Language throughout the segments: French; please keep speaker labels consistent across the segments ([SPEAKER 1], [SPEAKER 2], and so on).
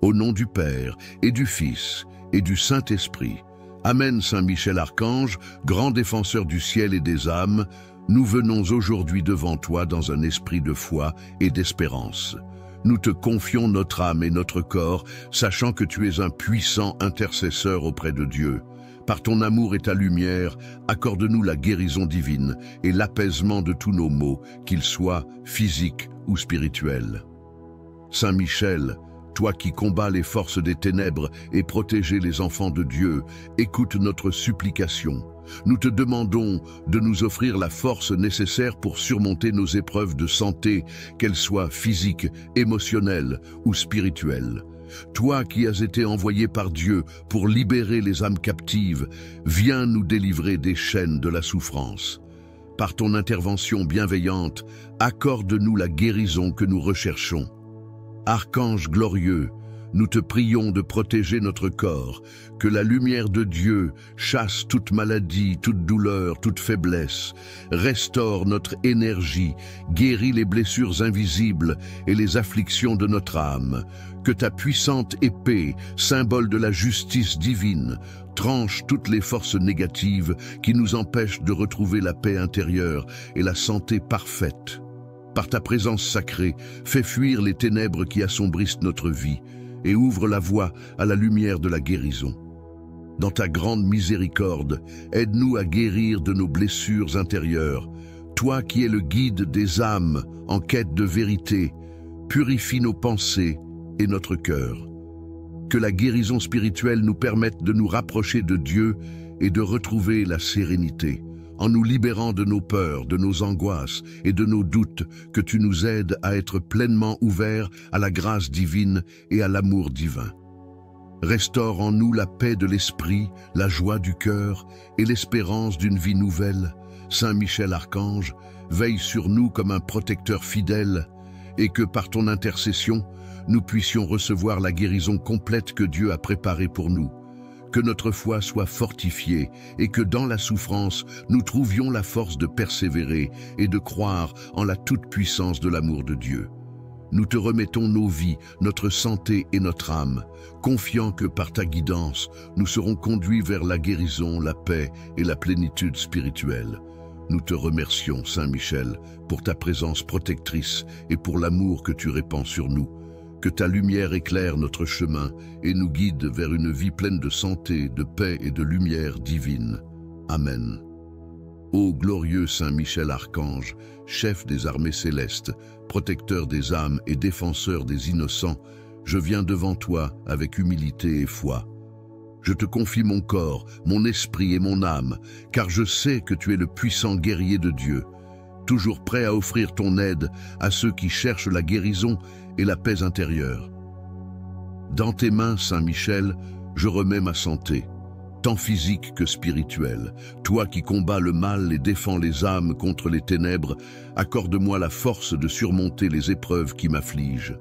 [SPEAKER 1] au nom du Père et du Fils et du Saint-Esprit. Amen. Saint Michel Archange, grand défenseur du ciel et des âmes, nous venons aujourd'hui devant toi dans un esprit de foi et d'espérance. Nous te confions notre âme et notre corps, sachant que tu es un puissant intercesseur auprès de Dieu. Par ton amour et ta lumière, accorde-nous la guérison divine et l'apaisement de tous nos maux, qu'ils soient physiques ou spirituels. Saint Michel, toi qui combats les forces des ténèbres et protégez les enfants de Dieu, écoute notre supplication. Nous te demandons de nous offrir la force nécessaire pour surmonter nos épreuves de santé, qu'elles soient physiques, émotionnelles ou spirituelles. Toi qui as été envoyé par Dieu pour libérer les âmes captives, viens nous délivrer des chaînes de la souffrance. Par ton intervention bienveillante, accorde-nous la guérison que nous recherchons. Archange glorieux, nous te prions de protéger notre corps, que la lumière de Dieu chasse toute maladie, toute douleur, toute faiblesse, restaure notre énergie, guérit les blessures invisibles et les afflictions de notre âme. Que ta puissante épée, symbole de la justice divine, tranche toutes les forces négatives qui nous empêchent de retrouver la paix intérieure et la santé parfaite. Par ta présence sacrée, fais fuir les ténèbres qui assombrissent notre vie et ouvre la voie à la lumière de la guérison. Dans ta grande miséricorde, aide-nous à guérir de nos blessures intérieures. Toi qui es le guide des âmes en quête de vérité, purifie nos pensées et notre cœur. Que la guérison spirituelle nous permette de nous rapprocher de Dieu et de retrouver la sérénité. En nous libérant de nos peurs, de nos angoisses et de nos doutes, que tu nous aides à être pleinement ouverts à la grâce divine et à l'amour divin. Restaure en nous la paix de l'esprit, la joie du cœur et l'espérance d'une vie nouvelle. Saint Michel Archange, veille sur nous comme un protecteur fidèle et que par ton intercession, nous puissions recevoir la guérison complète que Dieu a préparée pour nous. Que notre foi soit fortifiée et que dans la souffrance, nous trouvions la force de persévérer et de croire en la toute-puissance de l'amour de Dieu. Nous te remettons nos vies, notre santé et notre âme, confiant que par ta guidance, nous serons conduits vers la guérison, la paix et la plénitude spirituelle. Nous te remercions, Saint Michel, pour ta présence protectrice et pour l'amour que tu répands sur nous. Que ta lumière éclaire notre chemin et nous guide vers une vie pleine de santé, de paix et de lumière divine. Amen. Ô glorieux Saint Michel Archange, chef des armées célestes, protecteur des âmes et défenseur des innocents, je viens devant toi avec humilité et foi. Je te confie mon corps, mon esprit et mon âme, car je sais que tu es le puissant guerrier de Dieu, toujours prêt à offrir ton aide à ceux qui cherchent la guérison et la paix intérieure. Dans tes mains, Saint Michel, je remets ma santé, tant physique que spirituelle. Toi qui combats le mal et défends les âmes contre les ténèbres, accorde-moi la force de surmonter les épreuves qui m'affligent.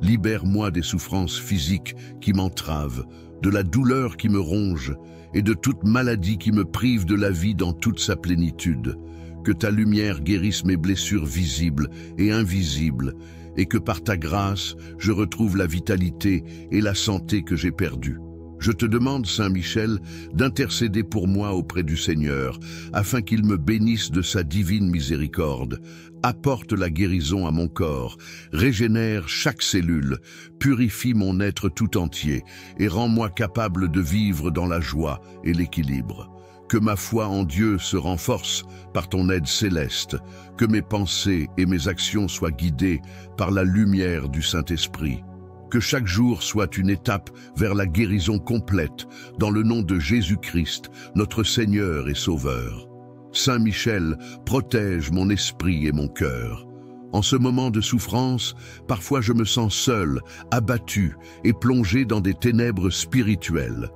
[SPEAKER 1] Libère-moi des souffrances physiques qui m'entravent, de la douleur qui me ronge et de toute maladie qui me prive de la vie dans toute sa plénitude. Que ta lumière guérisse mes blessures visibles et invisibles, et que par ta grâce, je retrouve la vitalité et la santé que j'ai perdues. Je te demande, Saint Michel, d'intercéder pour moi auprès du Seigneur, afin qu'il me bénisse de sa divine miséricorde. Apporte la guérison à mon corps, régénère chaque cellule, purifie mon être tout entier, et rends-moi capable de vivre dans la joie et l'équilibre. Que ma foi en Dieu se renforce par ton aide céleste, que mes pensées et mes actions soient guidées par la lumière du Saint-Esprit. Que chaque jour soit une étape vers la guérison complète, dans le nom de Jésus-Christ, notre Seigneur et Sauveur. Saint Michel, protège mon esprit et mon cœur. En ce moment de souffrance, parfois je me sens seul, abattu et plongé dans des ténèbres spirituelles.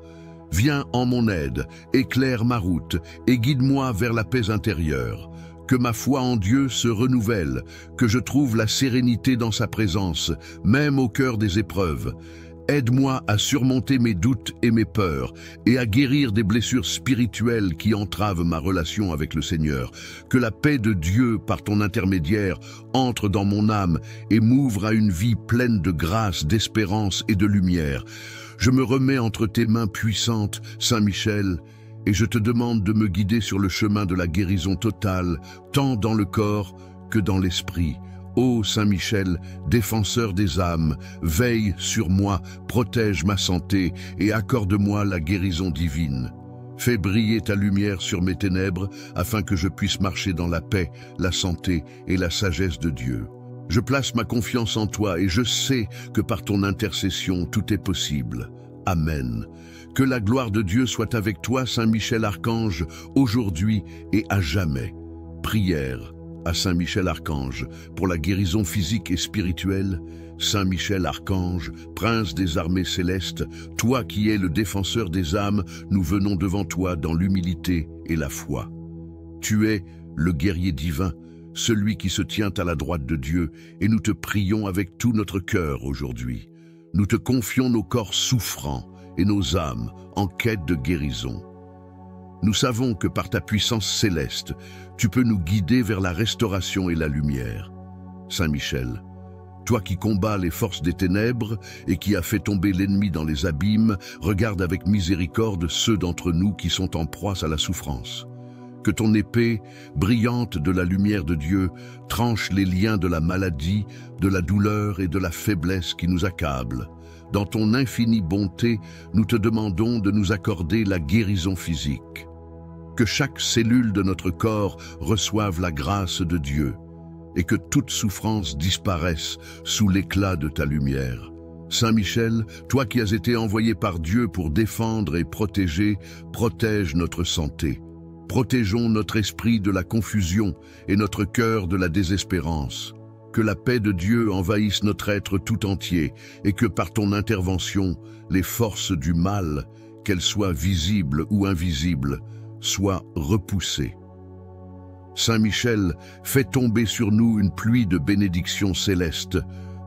[SPEAKER 1] Viens en mon aide, éclaire ma route et guide-moi vers la paix intérieure. Que ma foi en Dieu se renouvelle, que je trouve la sérénité dans sa présence, même au cœur des épreuves. Aide-moi à surmonter mes doutes et mes peurs et à guérir des blessures spirituelles qui entravent ma relation avec le Seigneur. Que la paix de Dieu, par ton intermédiaire, entre dans mon âme et m'ouvre à une vie pleine de grâce, d'espérance et de lumière. Je me remets entre tes mains puissantes, Saint Michel, et je te demande de me guider sur le chemin de la guérison totale, tant dans le corps que dans l'esprit. Ô Saint Michel, défenseur des âmes, veille sur moi, protège ma santé et accorde-moi la guérison divine. Fais briller ta lumière sur mes ténèbres afin que je puisse marcher dans la paix, la santé et la sagesse de Dieu. Je place ma confiance en toi et je sais que par ton intercession tout est possible. Amen. Que la gloire de Dieu soit avec toi, Saint Michel Archange, aujourd'hui et à jamais. Prière à Saint Michel Archange pour la guérison physique et spirituelle. Saint Michel Archange, prince des armées célestes, toi qui es le défenseur des âmes, nous venons devant toi dans l'humilité et la foi. Tu es le guerrier divin, celui qui se tient à la droite de Dieu, et nous te prions avec tout notre cœur aujourd'hui. Nous te confions nos corps souffrants et nos âmes en quête de guérison. Nous savons que par ta puissance céleste, tu peux nous guider vers la restauration et la lumière. Saint Michel, toi qui combats les forces des ténèbres et qui as fait tomber l'ennemi dans les abîmes, regarde avec miséricorde ceux d'entre nous qui sont en proie à la souffrance. Que ton épée, brillante de la lumière de Dieu, tranche les liens de la maladie, de la douleur et de la faiblesse qui nous accablent. Dans ton infinie bonté, nous te demandons de nous accorder la guérison physique. Que chaque cellule de notre corps reçoive la grâce de Dieu et que toute souffrance disparaisse sous l'éclat de ta lumière. Saint Michel, toi qui as été envoyé par Dieu pour défendre et protéger, protège notre santé. Protégeons notre esprit de la confusion et notre cœur de la désespérance. Que la paix de Dieu envahisse notre être tout entier et que par ton intervention, les forces du mal, qu'elles soient visibles ou invisibles, soient repoussées. Saint Michel, fais tomber sur nous une pluie de bénédictions célestes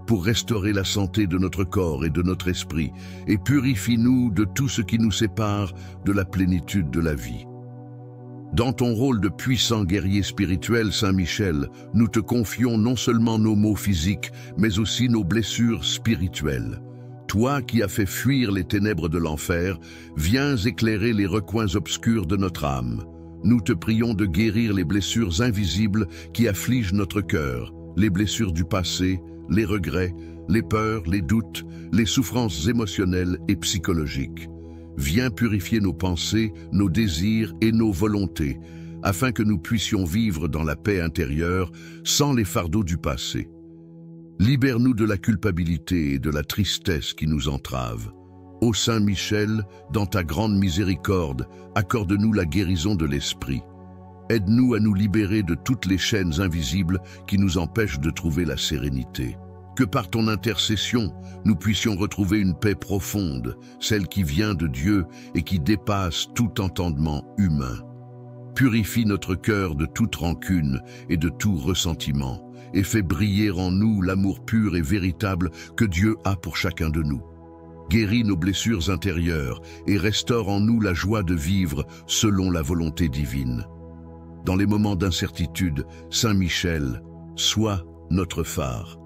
[SPEAKER 1] pour restaurer la santé de notre corps et de notre esprit et purifie-nous de tout ce qui nous sépare de la plénitude de la vie. Dans ton rôle de puissant guerrier spirituel, Saint Michel, nous te confions non seulement nos maux physiques, mais aussi nos blessures spirituelles. Toi qui as fait fuir les ténèbres de l'enfer, viens éclairer les recoins obscurs de notre âme. Nous te prions de guérir les blessures invisibles qui affligent notre cœur, les blessures du passé, les regrets, les peurs, les doutes, les souffrances émotionnelles et psychologiques. Viens purifier nos pensées, nos désirs et nos volontés, afin que nous puissions vivre dans la paix intérieure sans les fardeaux du passé. Libère-nous de la culpabilité et de la tristesse qui nous entravent. Ô Saint Michel, dans ta grande miséricorde, accorde-nous la guérison de l'esprit. Aide-nous à nous libérer de toutes les chaînes invisibles qui nous empêchent de trouver la sérénité. Que par ton intercession, nous puissions retrouver une paix profonde, celle qui vient de Dieu et qui dépasse tout entendement humain. Purifie notre cœur de toute rancune et de tout ressentiment, et fais briller en nous l'amour pur et véritable que Dieu a pour chacun de nous. Guéris nos blessures intérieures et restaure en nous la joie de vivre selon la volonté divine. Dans les moments d'incertitude, Saint Michel, sois notre phare.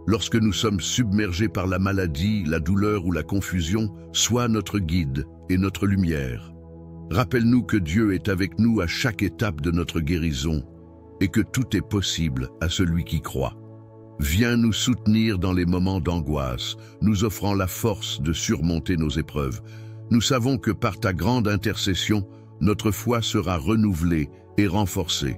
[SPEAKER 1] Lorsque nous sommes submergés par la maladie, la douleur ou la confusion, sois notre guide et notre lumière. Rappelle-nous que Dieu est avec nous à chaque étape de notre guérison et que tout est possible à celui qui croit. Viens nous soutenir dans les moments d'angoisse, nous offrant la force de surmonter nos épreuves. Nous savons que par ta grande intercession, notre foi sera renouvelée et renforcée,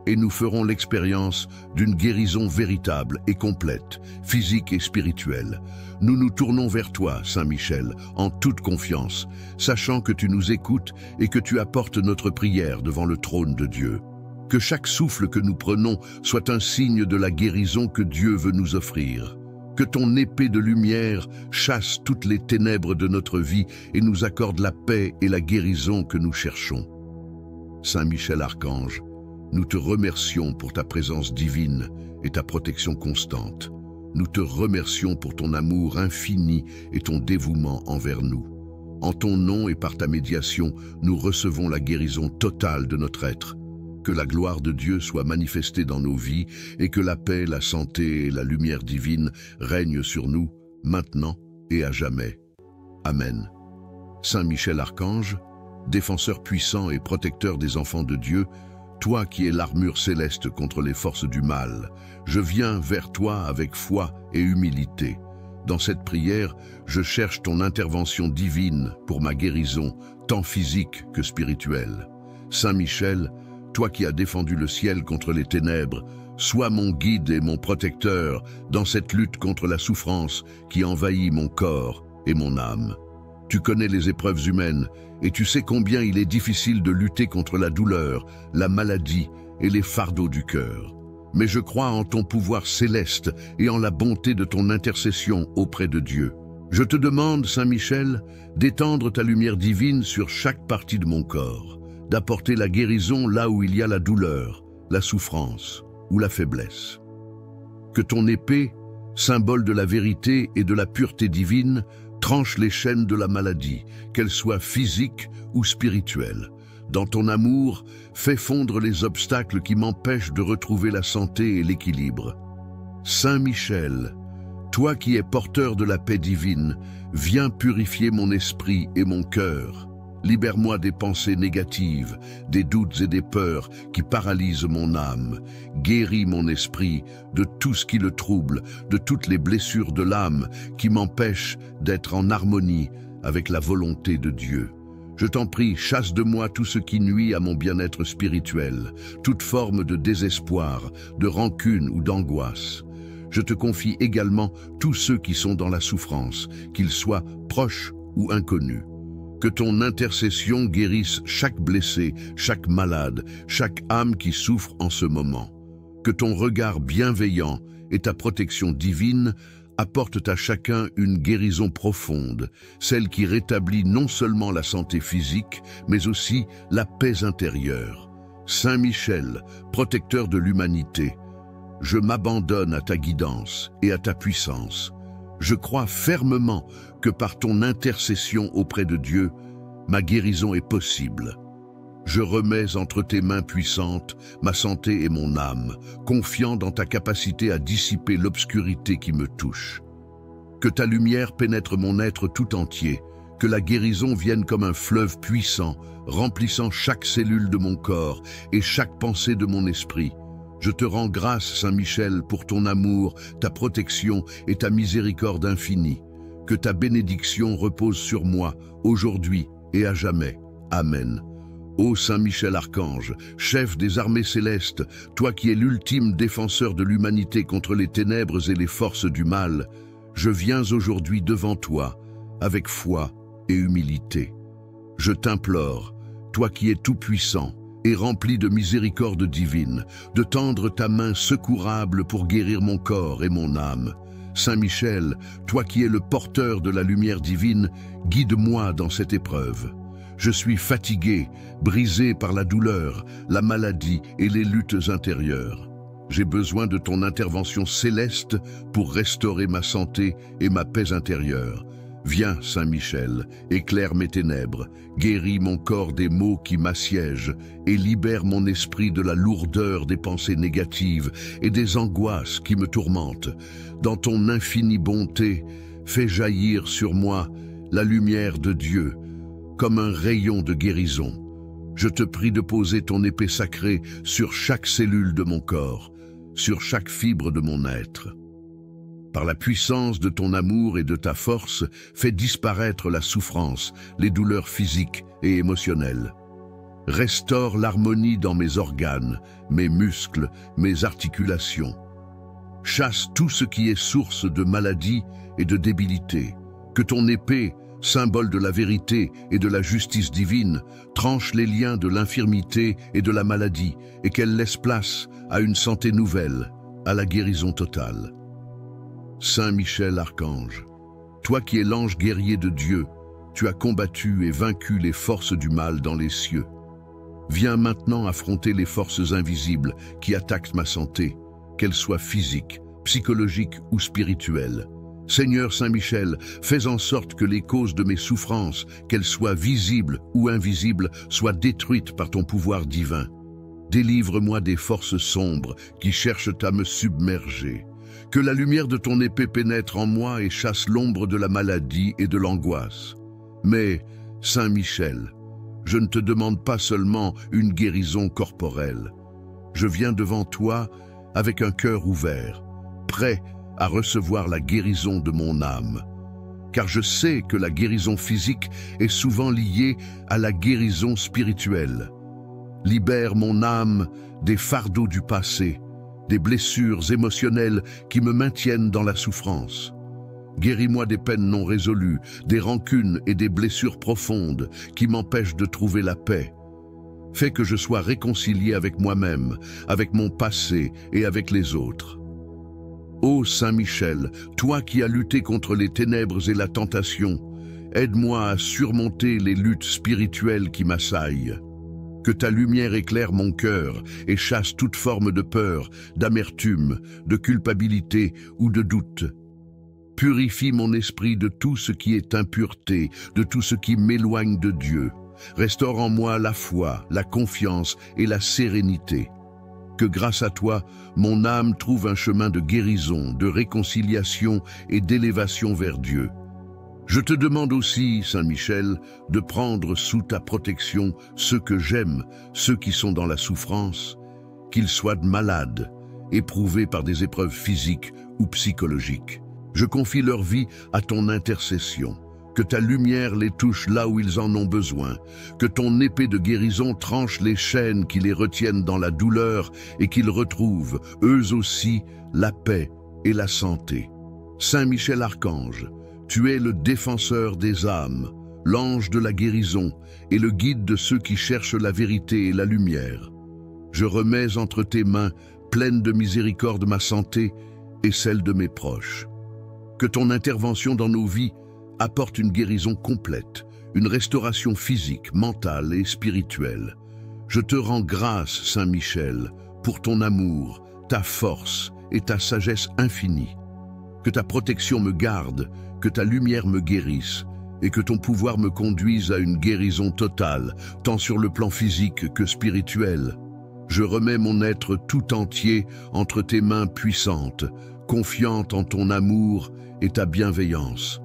[SPEAKER 1] et nous ferons l'expérience d'une guérison véritable et complète, physique et spirituelle. Nous nous tournons vers toi, Saint Michel, en toute confiance, sachant que tu nous écoutes et que tu apportes notre prière devant le trône de Dieu. Que chaque souffle que nous prenons soit un signe de la guérison que Dieu veut nous offrir. Que ton épée de lumière chasse toutes les ténèbres de notre vie et nous accorde la paix et la guérison que nous cherchons. Saint Michel Archange, nous te remercions pour ta présence divine et ta protection constante. nous te remercions pour ton amour infini et ton dévouement envers nous. En ton nom et par ta médiation, nous recevons la guérison totale de notre être. Que la gloire de Dieu soit manifestée dans nos vies et que la paix, la santé et la lumière divine règnent sur nous, maintenant et à jamais. Amen. Saint Michel Archange, défenseur puissant et protecteur des enfants de Dieu, toi qui es l'armure céleste contre les forces du mal, je viens vers toi avec foi et humilité. Dans cette prière, je cherche ton intervention divine pour ma guérison, tant physique que spirituelle. Saint Michel, toi qui as défendu le ciel contre les ténèbres, sois mon guide et mon protecteur dans cette lutte contre la souffrance qui envahit mon corps et mon âme. Tu connais les épreuves humaines et tu sais combien il est difficile de lutter contre la douleur, la maladie et les fardeaux du cœur. Mais je crois en ton pouvoir céleste et en la bonté de ton intercession auprès de Dieu. Je te demande, Saint Michel, d'étendre ta lumière divine sur chaque partie de mon corps, d'apporter la guérison là où il y a la douleur, la souffrance ou la faiblesse. Que ton épée, symbole de la vérité et de la pureté divine, tranche les chaînes de la maladie, qu'elle soit physique ou spirituelle. Dans ton amour, fais fondre les obstacles qui m'empêchent de retrouver la santé et l'équilibre. Saint Michel, toi qui es porteur de la paix divine, viens purifier mon esprit et mon cœur. Libère-moi des pensées négatives, des doutes et des peurs qui paralysent mon âme. Guéris mon esprit de tout ce qui le trouble, de toutes les blessures de l'âme qui m'empêchent d'être en harmonie avec la volonté de Dieu. Je t'en prie, chasse de moi tout ce qui nuit à mon bien-être spirituel, toute forme de désespoir, de rancune ou d'angoisse. Je te confie également tous ceux qui sont dans la souffrance, qu'ils soient proches ou inconnus. Que ton intercession guérisse chaque blessé, chaque malade, chaque âme qui souffre en ce moment. Que ton regard bienveillant et ta protection divine apportent à chacun une guérison profonde, celle qui rétablit non seulement la santé physique, mais aussi la paix intérieure. Saint Michel, protecteur de l'humanité, je m'abandonne à ta guidance et à ta puissance. Je crois fermement que par ton intercession auprès de Dieu, ma guérison est possible. Je remets entre tes mains puissantes ma santé et mon âme, confiant dans ta capacité à dissiper l'obscurité qui me touche. Que ta lumière pénètre mon être tout entier, que la guérison vienne comme un fleuve puissant, remplissant chaque cellule de mon corps et chaque pensée de mon esprit. Je te rends grâce, Saint Michel, pour ton amour, ta protection et ta miséricorde infinie. Que ta bénédiction repose sur moi, aujourd'hui et à jamais. Amen. Ô Saint Michel Archange, chef des armées célestes, toi qui es l'ultime défenseur de l'humanité contre les ténèbres et les forces du mal, je viens aujourd'hui devant toi, avec foi et humilité. Je t'implore, toi qui es tout-puissant, et rempli de miséricorde divine, de tendre ta main secourable pour guérir mon corps et mon âme. Saint Michel, toi qui es le porteur de la lumière divine, guide-moi dans cette épreuve. Je suis fatigué, brisé par la douleur, la maladie et les luttes intérieures. J'ai besoin de ton intervention céleste pour restaurer ma santé et ma paix intérieure. Viens, Saint Michel, éclaire mes ténèbres, guéris mon corps des maux qui m'assiègent et libère mon esprit de la lourdeur des pensées négatives et des angoisses qui me tourmentent. Dans ton infinie bonté, fais jaillir sur moi la lumière de Dieu, comme un rayon de guérison. Je te prie de poser ton épée sacrée sur chaque cellule de mon corps, sur chaque fibre de mon être. Par la puissance de ton amour et de ta force, fais disparaître la souffrance, les douleurs physiques et émotionnelles. Restaure l'harmonie dans mes organes, mes muscles, mes articulations. Chasse tout ce qui est source de maladie et de débilité. Que ton épée, symbole de la vérité et de la justice divine, tranche les liens de l'infirmité et de la maladie et qu'elle laisse place à une santé nouvelle, à la guérison totale. Saint Michel Archange, toi qui es l'ange guerrier de Dieu, tu as combattu et vaincu les forces du mal dans les cieux. Viens maintenant affronter les forces invisibles qui attaquent ma santé, qu'elles soient physiques, psychologiques ou spirituelles. Seigneur Saint Michel, fais en sorte que les causes de mes souffrances, qu'elles soient visibles ou invisibles, soient détruites par ton pouvoir divin. Délivre-moi des forces sombres qui cherchent à me submerger. Que la lumière de ton épée pénètre en moi et chasse l'ombre de la maladie et de l'angoisse. Mais, Saint Michel, je ne te demande pas seulement une guérison corporelle. Je viens devant toi avec un cœur ouvert, prêt à recevoir la guérison de mon âme. Car je sais que la guérison physique est souvent liée à la guérison spirituelle. Libère mon âme des fardeaux du passé, des blessures émotionnelles qui me maintiennent dans la souffrance. Guéris-moi des peines non résolues, des rancunes et des blessures profondes qui m'empêchent de trouver la paix. Fais que je sois réconcilié avec moi-même, avec mon passé et avec les autres. Ô Saint Michel, toi qui as lutté contre les ténèbres et la tentation, aide-moi à surmonter les luttes spirituelles qui m'assaillent. Que ta lumière éclaire mon cœur et chasse toute forme de peur, d'amertume, de culpabilité ou de doute. Purifie mon esprit de tout ce qui est impureté, de tout ce qui m'éloigne de Dieu. Restaure en moi la foi, la confiance et la sérénité. Que grâce à toi, mon âme trouve un chemin de guérison, de réconciliation et d'élévation vers Dieu. Je te demande aussi, Saint Michel, de prendre sous ta protection ceux que j'aime, ceux qui sont dans la souffrance, qu'ils soient malades, éprouvés par des épreuves physiques ou psychologiques. Je confie leur vie à ton intercession. Que ta lumière les touche là où ils en ont besoin. Que ton épée de guérison tranche les chaînes qui les retiennent dans la douleur et qu'ils retrouvent, eux aussi, la paix et la santé. Saint Michel Archange, tu es le défenseur des âmes, l'ange de la guérison et le guide de ceux qui cherchent la vérité et la lumière. Je remets entre tes mains, pleine de miséricorde, ma santé et celle de mes proches. Que ton intervention dans nos vies apporte une guérison complète, une restauration physique, mentale et spirituelle. Je te rends grâce, Saint Michel, pour ton amour, ta force et ta sagesse infinie. Que ta protection me garde, que ta lumière me guérisse et que ton pouvoir me conduise à une guérison totale, tant sur le plan physique que spirituel. Je remets mon être tout entier entre tes mains puissantes, confiante en ton amour et ta bienveillance.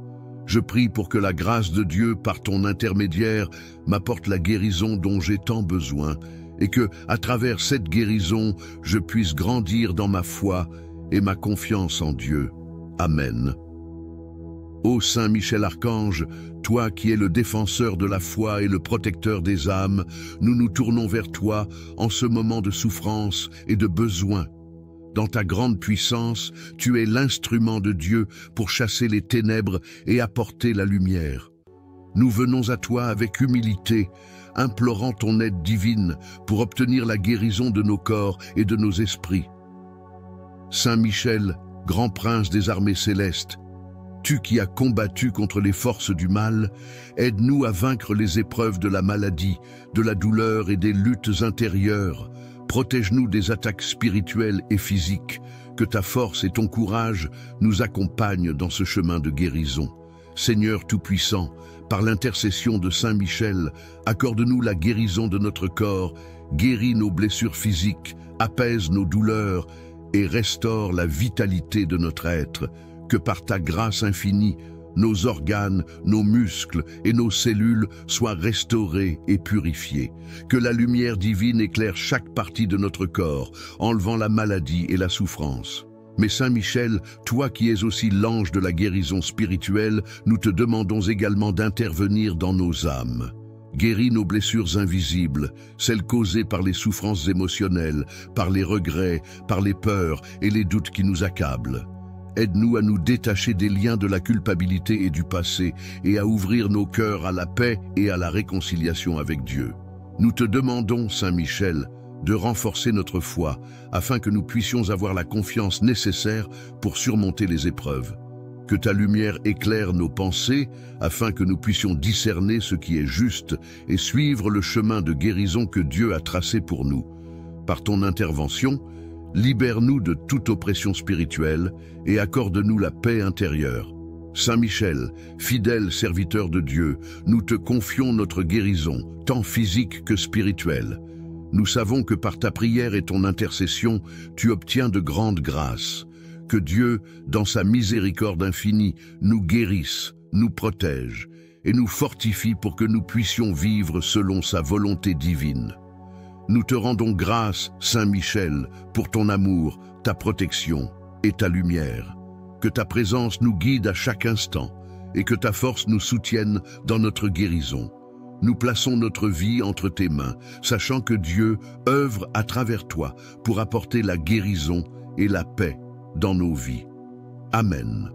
[SPEAKER 1] Je prie pour que la grâce de Dieu, par ton intermédiaire, m'apporte la guérison dont j'ai tant besoin et que, à travers cette guérison, je puisse grandir dans ma foi et ma confiance en Dieu. Amen. Ô Saint Michel Archange, toi qui es le défenseur de la foi et le protecteur des âmes, nous nous tournons vers toi en ce moment de souffrance et de besoin. Dans ta grande puissance, tu es l'instrument de Dieu pour chasser les ténèbres et apporter la lumière. Nous venons à toi avec humilité, implorant ton aide divine pour obtenir la guérison de nos corps et de nos esprits. Saint Michel, grand prince des armées célestes, tu qui as combattu contre les forces du mal, aide-nous à vaincre les épreuves de la maladie, de la douleur et des luttes intérieures. Protège-nous des attaques spirituelles et physiques, que ta force et ton courage nous accompagnent dans ce chemin de guérison. Seigneur Tout-Puissant, par l'intercession de Saint Michel, accorde-nous la guérison de notre corps, guéris nos blessures physiques, apaise nos douleurs et restaure la vitalité de notre être. Que par ta grâce infinie, nos organes, nos muscles et nos cellules soient restaurés et purifiés. Que la lumière divine éclaire chaque partie de notre corps, enlevant la maladie et la souffrance. Mais Saint Michel, toi qui es aussi l'ange de la guérison spirituelle, nous te demandons également d'intervenir dans nos âmes. Guéris nos blessures invisibles, celles causées par les souffrances émotionnelles, par les regrets, par les peurs et les doutes qui nous accablent. Aide-nous à nous détacher des liens de la culpabilité et du passé et à ouvrir nos cœurs à la paix et à la réconciliation avec Dieu. Nous te demandons, Saint Michel, de renforcer notre foi afin que nous puissions avoir la confiance nécessaire pour surmonter les épreuves. Que ta lumière éclaire nos pensées afin que nous puissions discerner ce qui est juste et suivre le chemin de guérison que Dieu a tracé pour nous. Par ton intervention, Libère-nous de toute oppression spirituelle et accorde-nous la paix intérieure. Saint Michel, fidèle serviteur de Dieu, nous te confions notre guérison, tant physique que spirituelle. Nous savons que par ta prière et ton intercession, tu obtiens de grandes grâces. Que Dieu, dans sa miséricorde infinie, nous guérisse, nous protège et nous fortifie pour que nous puissions vivre selon sa volonté divine. Nous te rendons grâce, Saint Michel, pour ton amour, ta protection et ta lumière. Que ta présence nous guide à chaque instant et que ta force nous soutienne dans notre guérison. Nous plaçons notre vie entre tes mains, sachant que Dieu œuvre à travers toi pour apporter la guérison et la paix dans nos vies. Amen.